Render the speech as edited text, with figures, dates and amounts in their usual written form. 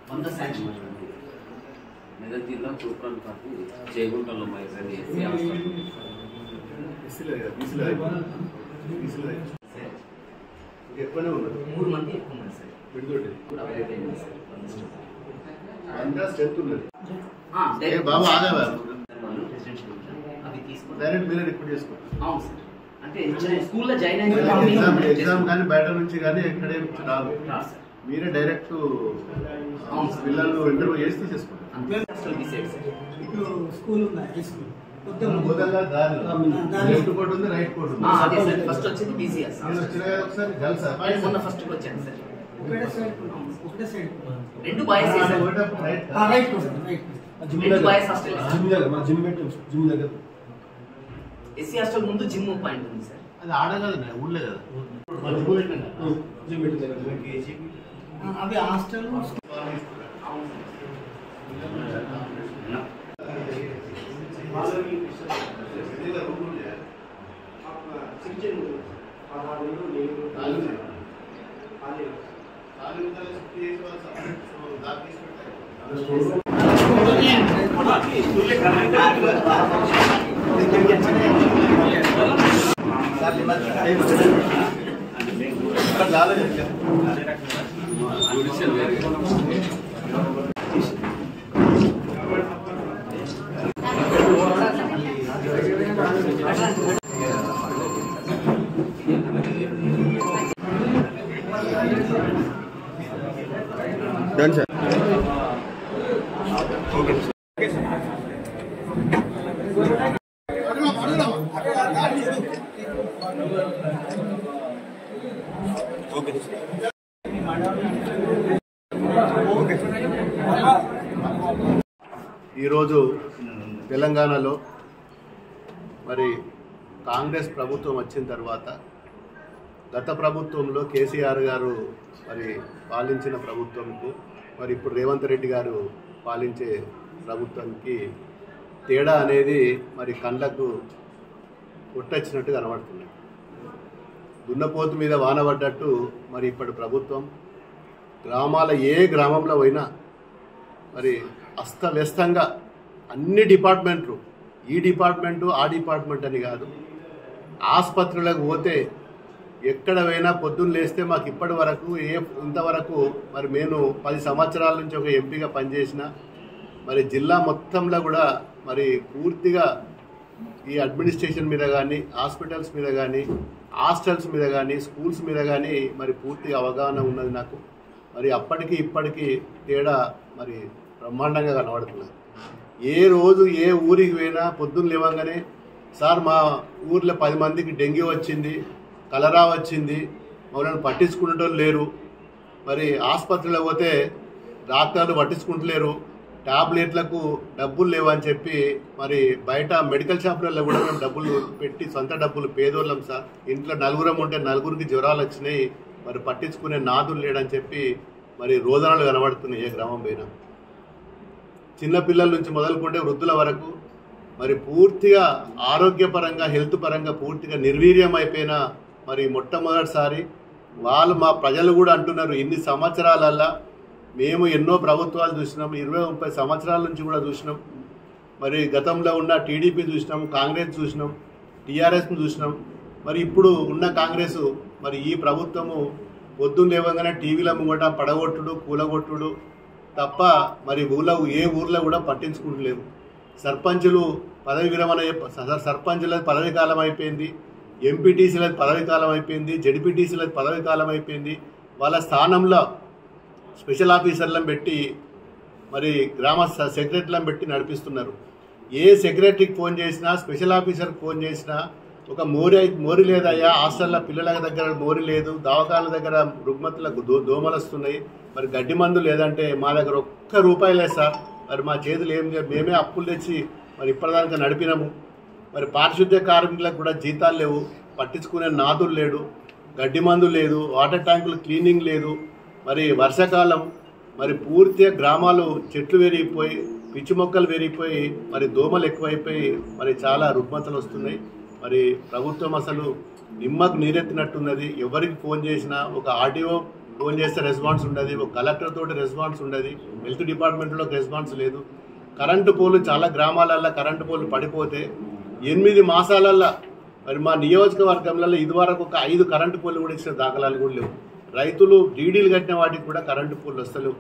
100 sanction Medak జిల్లా తూర్పురాన్ party జయగుంటలో మైసరి SC hostel ఎక్కువనే ఉన్నారు 3 మంది ఎక్కువ ఉన్నారు సార్. విడుదల కూడా అవైలబుల్ అయింది సార్. అంతా స్ట్రెంత్ ఉన్నది డైరెక్ట్ బాబు ఆదా వాళ్ళు రెసిడెన్షియల్ అవి తీసుకుని డైరెక్ట్ మీరే రిక్రూట్ చేసుకోండి. అవును సార్. అంటే స్కూల్లో జాయిన్ ఎగ్జామ్ కానీ బయట నుంచి కానీ ఎక్కడే రాదు సార్. మీరే డైరెక్ట్ పిల్లలు ఇంటర్వ్యూ చేసి తీసేసుకోండి. అసలు డిసైడ్ సార్. ఇప్పుడు స్కూల్ ఉంది హై స్కూల్ మొదలుగా దారి లెఫ్ట్ కోట్ ఉంది, రైట్ కోట్ ఉంది. అదే సార్. ఫస్ట్ వచ్చేది బీసీఎస్. నేను వచ్చిన కదా ఒకసారి జల్సా మొన్న ఫస్ట్ వచ్చాను సార్. ఒకటే సైడ్ రెండు బాయ్స్ సార్. రైట్ రెండు బాయ్స్ హాస్టల్ జిమ్ దగ్గర ఎస్సీ హాస్టల్ ముందు జిమ్ పాయింట్ ఉంది సార్. అది ఆడ కదా ఊళ్ళే కదా అవి హాస్టల్ డన్ సార్. ఓకే ఈరోజు తెలంగాణలో మరి కాంగ్రెస్ ప్రభుత్వం వచ్చిన తర్వాత గత ప్రభుత్వంలో కేసీఆర్ గారు మరి పాలించిన ప్రభుత్వంకు మరి ఇప్పుడు రేవంత్ రెడ్డి గారు పాలించే ప్రభుత్వానికి తేడా అనేది మరి కళ్ళకు కొట్టొచ్చినట్టు కనబడుతుంది. దున్నపోతు మీద వాన పడ్డట్టు మరి ఇప్పటి ప్రభుత్వం గ్రామాల ఏ గ్రామంలో పోయినా మరి అస్తవ్యస్తంగా అన్ని డిపార్ట్మెంట్లు, ఈ డిపార్ట్మెంటు ఆ డిపార్ట్మెంట్ అని కాదు, ఆసుపత్రులకు పోతే ఎక్కడ పోయినా పొద్దున్న లేస్తే మాకు ఇప్పటి వరకు ఇంతవరకు మరి నేను 10 సంవత్సరాల నుంచి ఒక ఎంపీగా పనిచేసిన మరి జిల్లా మొత్తంలో కూడా మరి పూర్తిగా ఈ అడ్మినిస్ట్రేషన్ మీద కానీ, హాస్పిటల్స్ మీద కానీ, హాస్టల్స్ మీద కానీ, స్కూల్స్ మీద కానీ మరి పూర్తిగా అవగాహన ఉన్నది నాకు. మరి అప్పటికి ఇప్పటికీ తేడా మరి బ్రహ్మాండంగా కనబడుతున్నది. ఏ రోజు ఏ ఊరికి పోయినా పొద్దున్న లేవంగానే సార్ మా ఊర్లో 10 మందికి డెంగ్యూ వచ్చింది, కలరా వచ్చింది, మమ్మల్ని పట్టించుకునేటోళ్ళు లేరు, మరి ఆసుపత్రిలో పోతే డాక్టర్లు పట్టించుకుంటలేరు, టాబ్లెట్లకు డబ్బులు లేవని చెప్పి మరి బయట మెడికల్ షాపులలో కూడా మేము డబ్బులు పెట్టి సొంత డబ్బులు పేదోళ్ళం సార్, ఇంట్లో 4 ఉంటే 4కి జ్వరాలు వచ్చినాయి, మరి పట్టించుకునే నాదులు లేడని చెప్పి మరి రోదనలు కనబడుతున్నాయి. ఏ గ్రామం పైన చిన్నపిల్లల నుంచి మొదలుకుంటే వృద్ధుల వరకు మరి పూర్తిగా ఆరోగ్యపరంగా, హెల్త్ పరంగా పూర్తిగా నిర్వీర్యం అయిపోయిన మరి మొట్టమొదటిసారి వాళ్ళు మా ప్రజలు కూడా అంటున్నారు, ఇన్ని సంవత్సరాలల్లా మేము ఎన్నో ప్రభుత్వాలు చూసినాం, 20-30 సంవత్సరాల నుంచి కూడా చూసినాం, మరి గతంలో ఉన్న టీడీపీ చూసినాం, కాంగ్రెస్ చూసినాం, టీఆర్ఎస్ను చూసినాం, మరి ఇప్పుడు ఉన్న కాంగ్రెస్ మరి ఈ ప్రభుత్వము పొద్దున్న లేవగానే టీవీల ముంగట పడగొట్టుడు, కూలగొట్టుడు తప్ప మరి ఏ ఊర్లో కూడా పట్టించుకుంటలేవు. సర్పంచులు పదవి విరమణ, సర్పంచులది పదవి కాలం అయిపోయింది, ఎంపీటీసీలది పదవి కాలం అయిపోయింది, జడ్పీటీసీలది పదవి కాలం అయిపోయింది. వాళ్ళ స్థానంలో స్పెషల్ ఆఫీసర్లను పెట్టి మరి గ్రామ సెక్రటరీలను పెట్టి నడిపిస్తున్నారు. ఏ సెక్రటరీకి ఫోన్ చేసినా, స్పెషల్ ఆఫీసర్కి ఫోన్ చేసినా ఒక మోరి లేదయ్యా, హాస్టల్లో పిల్లల దగ్గర మోరి లేదు, దవాఖాన దగ్గర రుగ్మతులకు దోమలు వస్తున్నాయి, మరి గడ్డి మందు లేదంటే మా దగ్గర ₹1 లేదు సార్, మరి మా చేతులు ఏం లేదు, మేమే అప్పులు తెచ్చి మరి ఇప్పటిదాకా నడిపినాము, మరి పారిశుద్ధ్య కార్మికులకు కూడా జీతాలు లేవు, పట్టించుకునే నాదులు లేడు, గడ్డి మందు లేదు, వాటర్ ట్యాంకులు క్లీనింగ్ లేదు, మరి వర్షాకాలం మరి పూర్తిగా గ్రామాలు చెట్లు పెరిగిపోయి, పిచ్చి మొక్కలు పెరిగిపోయి, మరి దోమలు ఎక్కువైపోయి మరి చాలా రుగ్మతలు వస్తున్నాయి. మరి ప్రభుత్వం అసలు నిమ్మకు నీరెత్తినట్టున్నది. ఎవరికి ఫోన్ చేసినా ఒక ఆర్డీఓ ఫోన్ చేస్తే రెస్పాన్స్ ఉండదు, ఒక కలెక్టర్ తోటి రెస్పాన్స్ ఉండదు, హెల్త్ డిపార్ట్మెంట్లో రెస్పాన్స్ లేదు. కరెంటు పోలు చాలా గ్రామాలల్లో కరెంటు పోలు పడిపోతే 8 మాసాలల్లో మరి మా నియోజకవర్గంలో ఇదివరకు ఒక 5 కరెంటు పోలు కూడా ఇచ్చిన దాఖలాలు కూడా లేవు. రైతులు డీడీలు కట్టిన వాటికి కూడా కరెంటు పోలు వస్తలేవు.